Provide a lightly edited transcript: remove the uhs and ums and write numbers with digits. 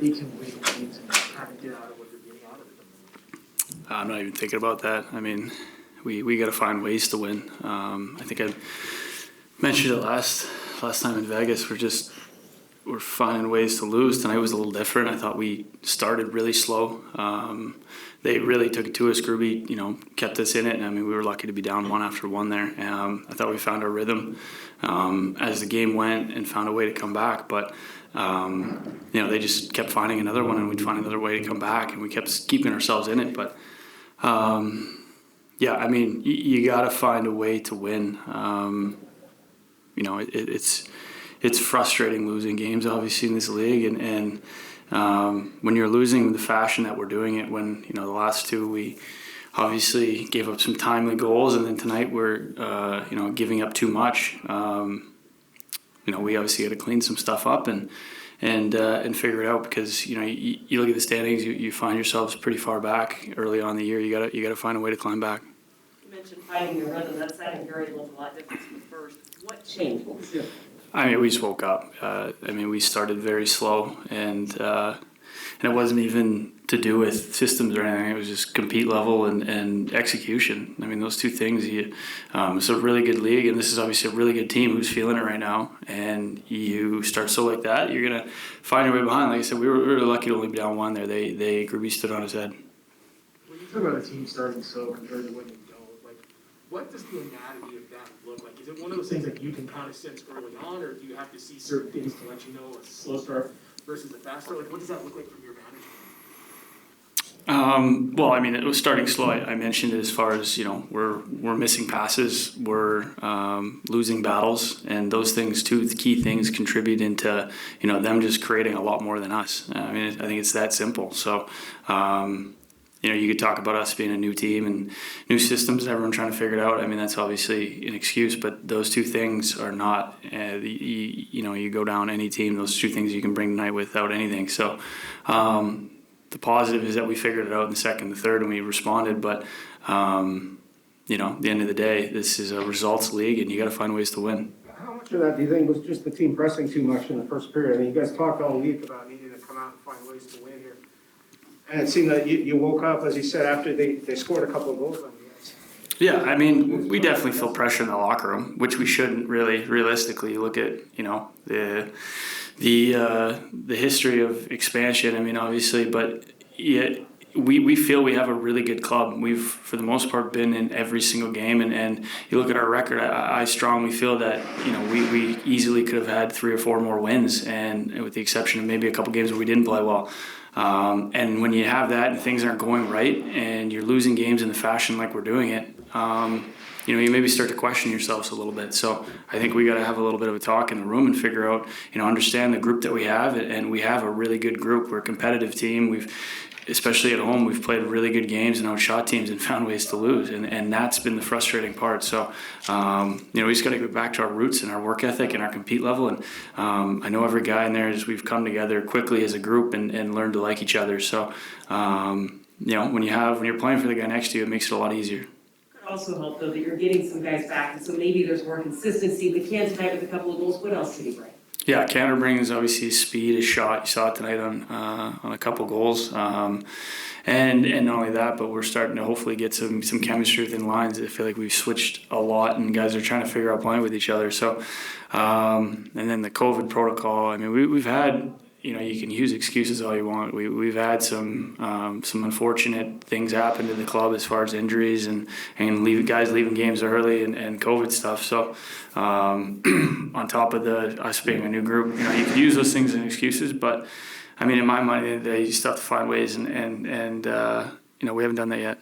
they can win games and kind of get out of what they're getting out of it. I'm not even thinking about that. I mean, we got to find ways to win. I think I mentioned it last time in Vegas. We're finding ways to lose. Tonight was a little different. I thought we started really slow. They really took it to us. Gruby, kept us in it. I mean, we were lucky to be down 1-1 there. I thought we found our rhythm as the game went and found a way to come back. But they just kept finding another one, and we'd find another way to come back, and we kept keeping ourselves in it. But I mean, you got to find a way to win. It's frustrating losing games, obviously, in this league, and when you're losing the fashion that we're doing it, when the last two we obviously gave up some timely goals, and then tonight we're giving up too much. We obviously got to clean some stuff up and figure it out, because you look at the standings, you find yourselves pretty far back early on in the year. You got to find a way to climb back. You mentioned finding your rhythm. That second period looked a lot different from the first. What changed? What was different? I mean, we just woke up. We started very slow, and it wasn't even to do with systems or anything. It was just compete level and execution. I mean, those two things. It's a really good league, and this is obviously a really good team who's feeling it right now. And you start slow like that, you're gonna find your way behind. Like I said, we were lucky to only be down one there. Gruby stood on his head. When you talk about a team starting slow compared to when you don't, what does the anatomy of that look like? Is it one of those things that you can kind of sense early on, or do you have to see certain things to let you know a slow start versus a fast start? What does that look like from your vantage point? It was starting slow. I mentioned it as far as, we're missing passes, we're losing battles, and those things, the key things contribute into, them just creating a lot more than us. I think it's that simple. So, you could talk about us being a new team and new systems and everyone trying to figure it out. I mean, that's obviously an excuse, but those two things are not, you go down any team, those two things you can bring tonight without anything. So the positive is that we figured it out in the second, the third, and we responded. But, at the end of the day, this is a results league, and you got to find ways to win. How much of that do you think was just the team pressing too much in the first period? I mean, you guys talked all week about needing to come out and find ways to win here. And it seemed that you woke up, as you said, after they scored a couple of goals on you guys. Yeah, I mean, we definitely feel pressure in the locker room, which we shouldn't really. Realistically, you look at the history of expansion. I mean, obviously, but yet we feel we have a really good club. We've, for the most part, been in every single game, and you look at our record. I strongly feel that we easily could have had 3 or 4 more wins, and with the exception of maybe a couple games where we didn't play well. And when you have that and things aren't going right and you're losing games in the fashion like we're doing it, you maybe start to question yourselves a little bit. So I think we got to have a little bit of a talk in the room and figure out, understand the group that we have. And we have a really good group. We're a competitive team. Especially at home, we've played really good games and outshot teams and found ways to lose. And that's been the frustrating part. So, we just got to get back to our roots and our work ethic and our compete level. And I know every guy in there we've come together quickly as a group and learned to like each other. So, when you're playing for the guy next to you, it makes it a lot easier. Could also help, though, that you're getting some guys back, and so maybe there's more consistency. The can tonight with a couple of goals. What else did he bring? Yeah, Canada brings obviously his speed, his shot. You saw it tonight on a couple goals, and not only that, but we're starting to hopefully get some chemistry within lines. I feel like we've switched a lot, and guys are trying to figure out playing with each other. So, and then the COVID protocol. I mean, we've had. You can use excuses all you want. We've had some unfortunate things happen to the club as far as injuries and guys leaving games early and COVID stuff. So on top of us being a new group, you can use those things as excuses. But I mean, in my mind, you still have to find ways, and we haven't done that yet.